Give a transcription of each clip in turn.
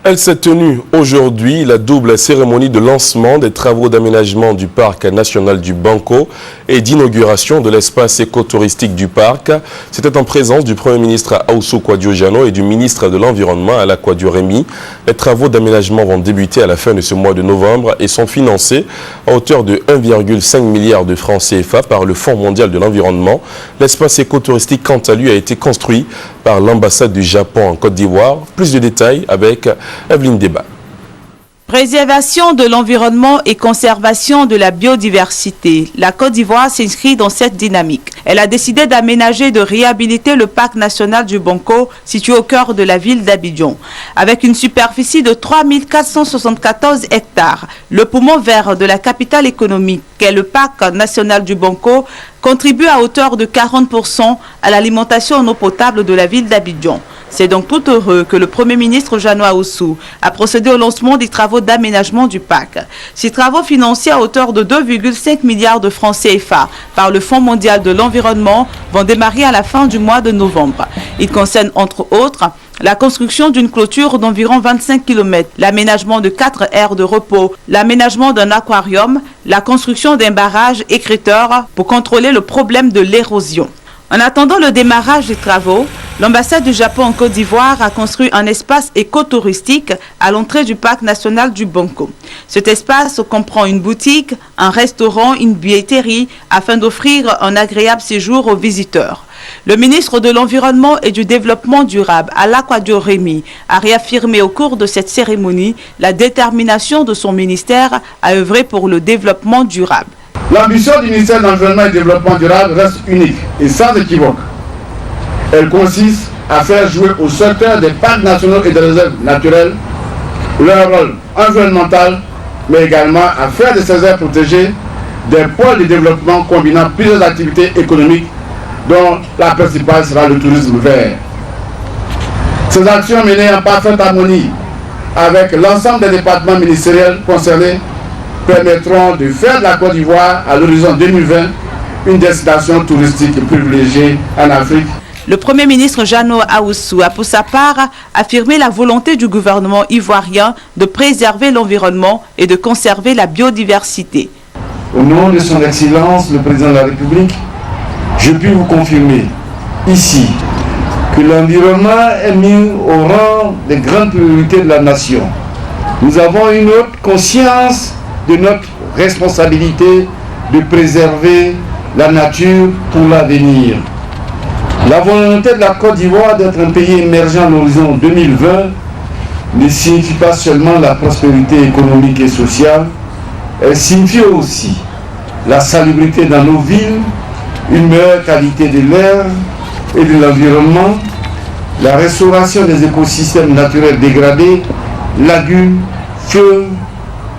Elle s'est tenue aujourd'hui la double cérémonie de lancement des travaux d'aménagement du parc national du Banco et d'inauguration de l'espace écotouristique du parc. C'était en présence du Premier ministre Ahoussou Kouadio-Diano et du ministre de l'Environnement Ala Kouadio-Rémy. Les travaux d'aménagement vont débuter à la fin de ce mois de novembre et sont financés à hauteur de 1,5 milliard de francs CFA par le Fonds mondial de l'environnement. L'espace écotouristique, quant à lui, a été construit par l'ambassade du Japon en Côte d'Ivoire. Plus de détails avec Evelyne Débat. Préservation de l'environnement et conservation de la biodiversité. La Côte d'Ivoire s'inscrit dans cette dynamique. Elle a décidé d'aménager et de réhabiliter le parc national du Banco, situé au cœur de la ville d'Abidjan. Avec une superficie de 3474 hectares, le poumon vert de la capitale économique qu'est le parc national du Banco contribue à hauteur de 40% à l'alimentation en eau potable de la ville d'Abidjan. C'est donc tout heureux que le Premier ministre Jeannot Ahoussou a procédé au lancement des travaux d'aménagement du parc. Ces travaux financés à hauteur de 2,5 milliards de francs CFA par le Fonds mondial de l'environnement vont démarrer à la fin du mois de novembre. Ils concernent entre autres la construction d'une clôture d'environ 25 km, l'aménagement de 4 aires de repos, l'aménagement d'un aquarium, la construction d'un barrage écrêteur pour contrôler le problème de l'érosion. En attendant le démarrage des travaux, l'ambassade du Japon en Côte d'Ivoire a construit un espace écotouristique à l'entrée du parc national du Banco. Cet espace comprend une boutique, un restaurant, une billetterie afin d'offrir un agréable séjour aux visiteurs. Le ministre de l'Environnement et du Développement durable, Ala Kouadio-Rémy, a réaffirmé au cours de cette cérémonie la détermination de son ministère à œuvrer pour le développement durable. L'ambition du ministère de l'Environnement et du Développement durable reste unique et sans équivoque. Elle consiste à faire jouer au secteur des parcs nationaux et des réserves naturelles leur rôle environnemental, mais également à faire de ces aires protégées des pôles de développement combinant plusieurs activités économiques dont la principale sera le tourisme vert. Ces actions menées en parfaite harmonie avec l'ensemble des départements ministériels concernés permettront de faire de la Côte d'Ivoire à l'horizon 2020 une destination touristique privilégiée en Afrique. Le Premier ministre Jeannot Ahoussou a pour sa part affirmé la volonté du gouvernement ivoirien de préserver l'environnement et de conserver la biodiversité. Au nom de son Excellence, le Président de la République, je puis vous confirmer ici que l'environnement est mis au rang des grandes priorités de la nation. Nous avons une haute conscience de notre responsabilité de préserver la nature pour l'avenir. La volonté de la Côte d'Ivoire d'être un pays émergent à l'horizon 2020 ne signifie pas seulement la prospérité économique et sociale, elle signifie aussi la salubrité dans nos villes, une meilleure qualité de l'air et de l'environnement, la restauration des écosystèmes naturels dégradés, lagunes, fleuves,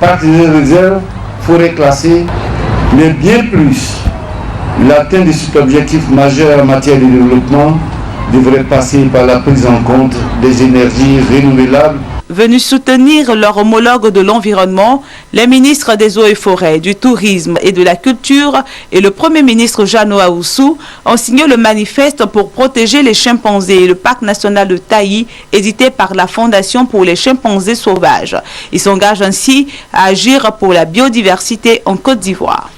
parcs de réserve, forêts classées, mais bien plus, l'atteinte de cet objectif majeur en matière de développement devrait passer par la prise en compte des énergies renouvelables. Venus soutenir leur homologue de l'environnement, les ministres des Eaux et Forêts, du Tourisme et de la Culture et le Premier ministre Jeannot Ahoussou ont signé le manifeste pour protéger les chimpanzés et le parc national de Taï, édité par la Fondation pour les chimpanzés sauvages. Ils s'engagent ainsi à agir pour la biodiversité en Côte d'Ivoire.